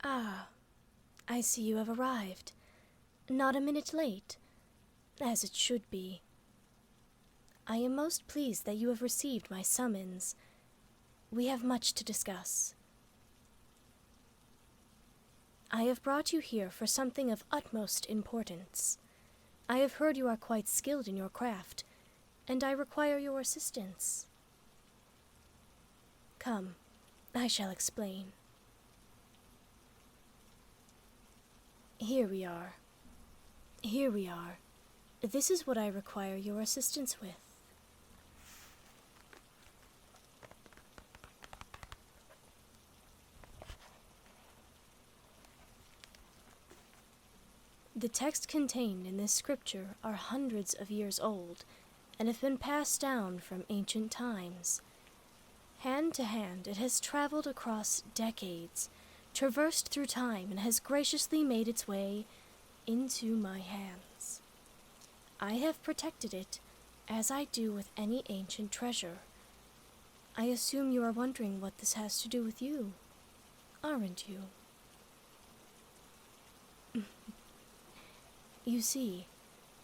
Ah, I see you have arrived. Not a minute late, as it should be. I am most pleased that you have received my summons. We have much to discuss. I have brought you here for something of utmost importance. I have heard you are quite skilled in your craft, and I require your assistance. Come, I shall explain. Here we are. Here we are. This is what I require your assistance with. The text contained in this scripture are hundreds of years old, and have been passed down from ancient times. Hand to hand, it has traveled across decades, traversed through time, and has graciously made its way into my hands. I have protected it, as I do with any ancient treasure. I assume you are wondering what this has to do with you, aren't you? You see,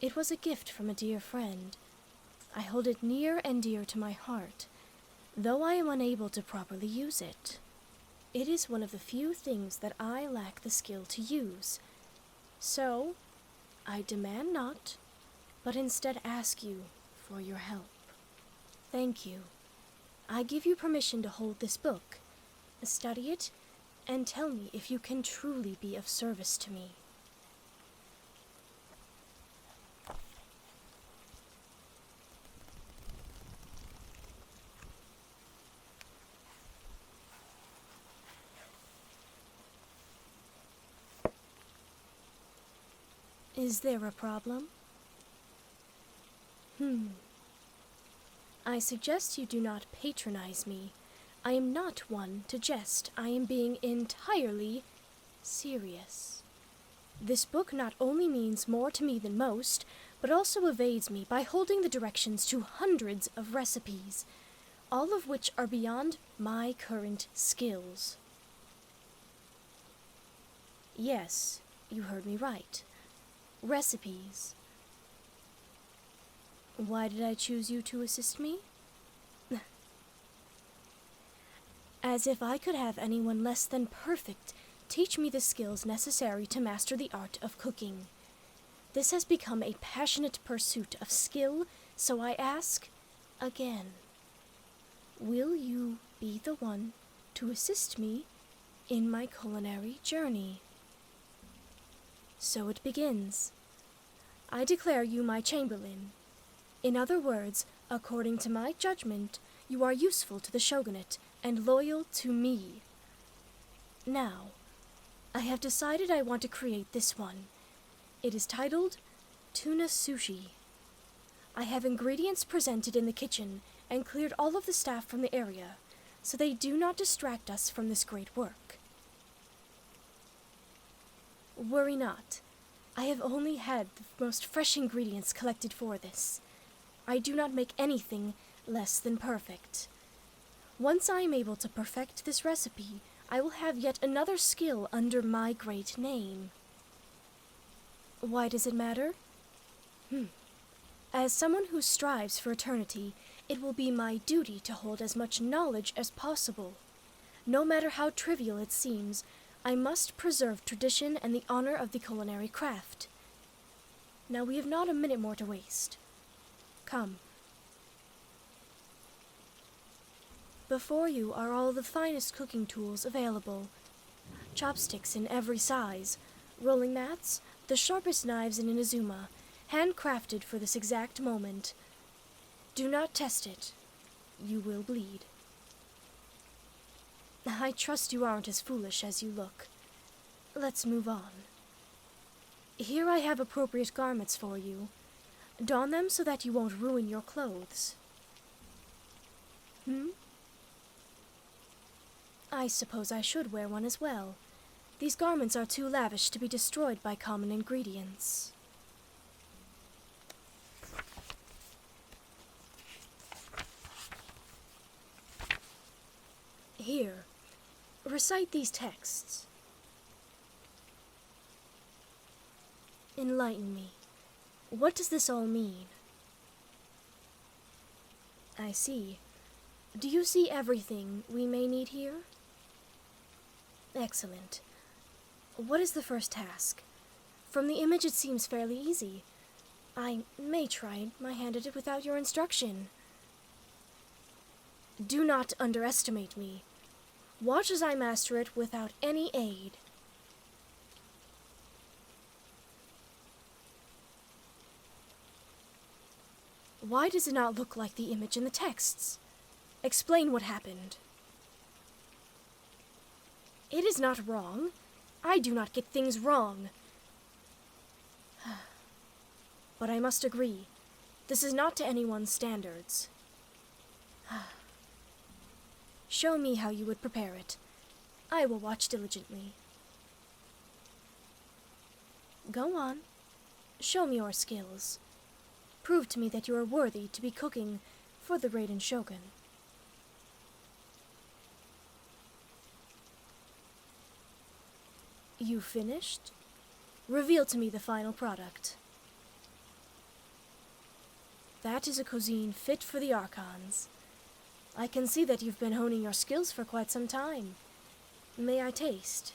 it was a gift from a dear friend. I hold it near and dear to my heart, though I am unable to properly use it. It is one of the few things that I lack the skill to use. So, I demand not, but instead ask you for your help. Thank you. I give you permission to hold this book, study it, and tell me if you can truly be of service to me. Is there a problem? I suggest you do not patronize me. I am not one to jest. I am being entirely serious. This book not only means more to me than most, but also evades me by holding the directions to hundreds of recipes, all of which are beyond my current skills. Yes, you heard me right. Recipes. Why did I choose you to assist me? As if I could have anyone less than perfect teach me the skills necessary to master the art of cooking. This has become a passionate pursuit of skill, so I ask again. Will you be the one to assist me in my culinary journey? So it begins. I declare you my chamberlain. In other words, according to my judgment, you are useful to the shogunate and loyal to me. Now, I have decided I want to create this one. It is titled Tuna Sushi. I have ingredients presented in the kitchen and cleared all of the staff from the area, so they do not distract us from this great work. Worry not. I have only had the most fresh ingredients collected for this. I do not make anything less than perfect. Once I am able to perfect this recipe, I will have yet another skill under my great name. Why does it matter? As someone who strives for eternity, it will be my duty to hold as much knowledge as possible. No matter how trivial it seems, I must preserve tradition and the honor of the culinary craft. Now we have not a minute more to waste. Come. Before you are all the finest cooking tools available. Chopsticks in every size, rolling mats, the sharpest knives in Inazuma, handcrafted for this exact moment. Do not test it. You will bleed. I trust you aren't as foolish as you look. Let's move on. Here I have appropriate garments for you. Don them so that you won't ruin your clothes. I suppose I should wear one as well. These garments are too lavish to be destroyed by common ingredients. Here, recite these texts. Enlighten me. What does this all mean? I see. Do you see everything we may need here? Excellent. What is the first task? From the image it seems fairly easy. I may try my hand at it without your instruction. Do not underestimate me. Watch as I master it without any aid. Why does it not look like the image in the texts? Explain what happened. It is not wrong. I do not get things wrong. But I must agree, this is not to anyone's standards. Show me how you would prepare it. I will watch diligently. Go on. Show me your skills. Prove to me that you are worthy to be cooking for the Raiden Shogun. You finished? Reveal to me the final product. That is a cuisine fit for the Archons. I can see that you've been honing your skills for quite some time. May I taste?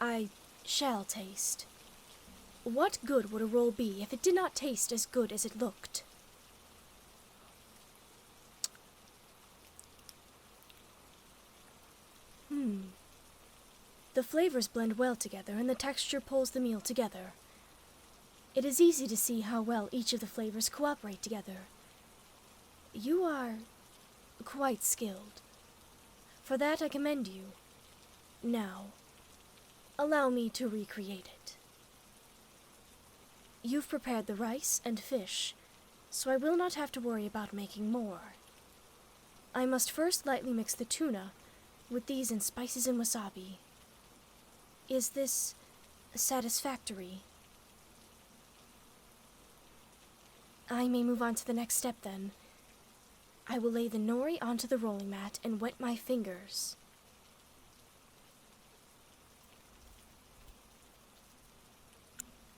I shall taste. What good would a roll be if it did not taste as good as it looked? The flavors blend well together and the texture pulls the meal together. It is easy to see how well each of the flavors cooperate together. You are quite skilled. For that I commend you. Now, allow me to recreate it. You've prepared the rice and fish, so I will not have to worry about making more. I must first lightly mix the tuna with these in spices and wasabi. Is this satisfactory? I may move on to the next step then. I will lay the nori onto the rolling mat and wet my fingers.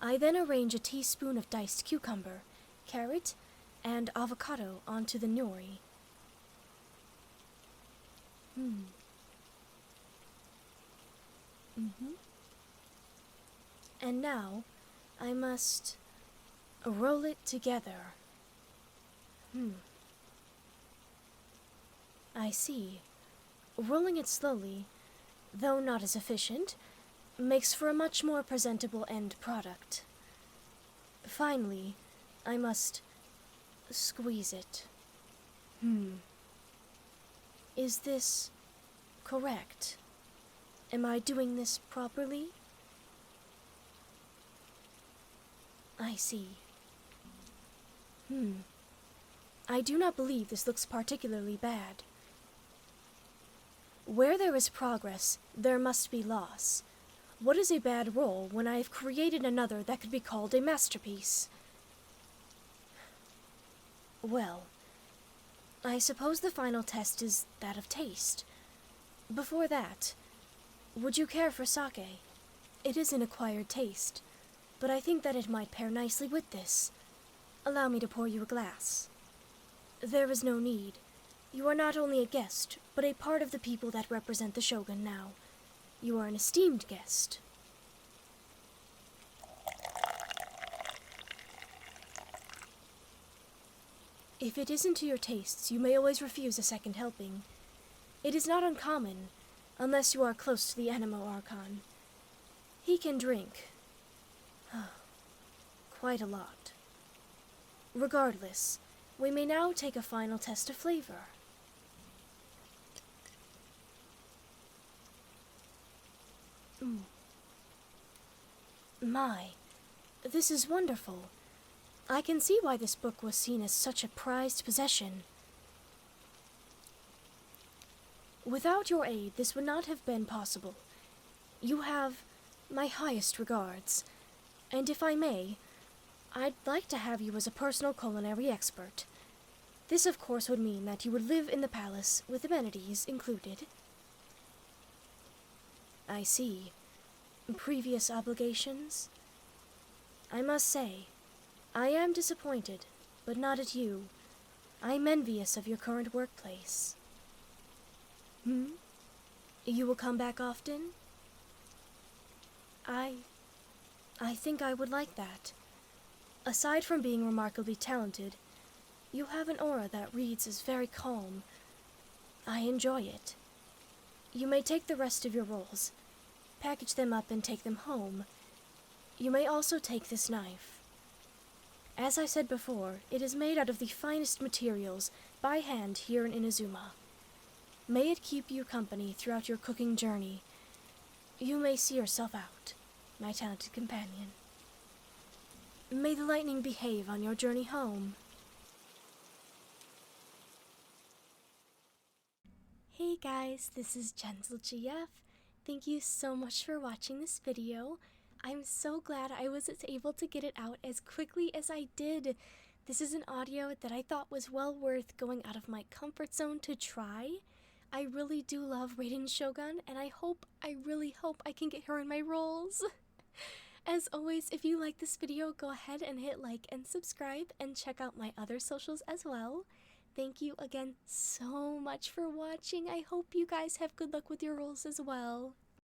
I then arrange a teaspoon of diced cucumber, carrot, and avocado onto the nori. And now, I must roll it together. I see. Rolling it slowly, though not as efficient, makes for a much more presentable end product. Finally, I must squeeze it. Is this correct? Am I doing this properly? I see. I do not believe this looks particularly bad. Where there is progress, there must be loss. What is a bad roll when I have created another that could be called a masterpiece? Well, I suppose the final test is that of taste. Before that, would you care for sake? It is an acquired taste, but I think that it might pair nicely with this. Allow me to pour you a glass. There is no need. You are not only a guest, but a part of the people that represent the Shogun now. You are an esteemed guest. If it isn't to your tastes, you may always refuse a second helping. It is not uncommon, unless you are close to the Animo Archon. He can drink. Quite a lot. Regardless, we may now take a final test of flavor. My, this is wonderful. I can see why this book was seen as such a prized possession. Without your aid, this would not have been possible. You have my highest regards, and if I may, I'd like to have you as a personal culinary expert. This, of course, would mean that you would live in the palace with amenities included. I see. previous obligations. I must say, I am disappointed, but not at you. I am envious of your current workplace. You will come back often? I think I would like that. Aside from being remarkably talented, you have an aura that reads as very calm. I enjoy it. You may take the rest of your rolls, package them up and take them home. You may also take this knife. As I said before, it is made out of the finest materials by hand here in Inazuma. May it keep you company throughout your cooking journey. You may see yourself out, my talented companion. May the lightning behave on your journey home. Hey guys, this is GF. Thank you so much for watching this video. I'm so glad I was able to get it out as quickly as I did. This is an audio that I thought was well worth going out of my comfort zone to try. I really do love Raiden Shogun, and I really hope I can get her in my roles. As always, if you like this video, go ahead and hit like and subscribe, and check out my other socials as well. Thank you again so much for watching. I hope you guys have good luck with your roles as well.